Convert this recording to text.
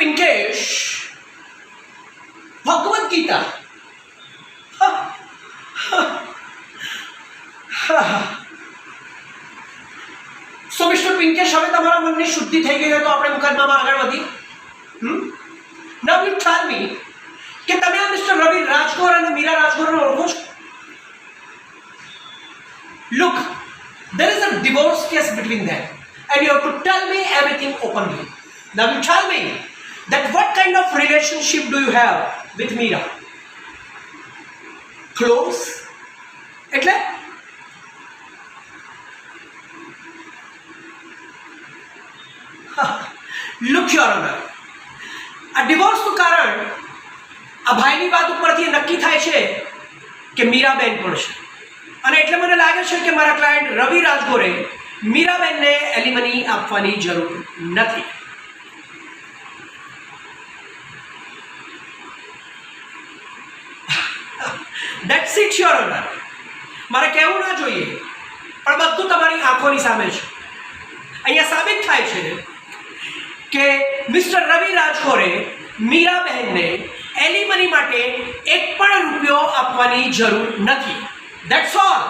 પિંકેશ, ભગવદ્ ગીતા. સો mister Pinkesh, હવે તમારા મનની શુદ્ધિ થઈ ગઈ હોય તો આપણે મુકદ્દમામાં આગળ વધીએ. નાઉ યુ ટેલ મી કે તમે આ મિસ્ટર રવિ રાજગોર અને મીરા રાજગોરને ઓળખો છો? Look, there is a divorce case between them and you have to tell me everything openly. Now you tell me that what kind of relationship do you have with Meera? Close? એટલે Look, Your Honor, આ ડિવોર્સનું કારણ આ ભાઈની વાત ઉપરથી નક્કી થાય છે કે મીરાબેન પણ છે, અને એટલે મને લાગે છે કે મારા ક્લાયન્ટ રવિ રાજગોરે મીરાબેનને એલિમની આપવાની જરૂર નથી. That's it, Your Honor. મારે કહેવું ના જોઈએ, પણ બધું તમારી આંખોની સામે છે. અહીંયા સાબિત થાય છે કે મિસ્ટર રવિ રાજગોરે મીરાબહેનને એલિમની માટે એક પણ રૂપિયો આપવાની જરૂર નથી. That's all.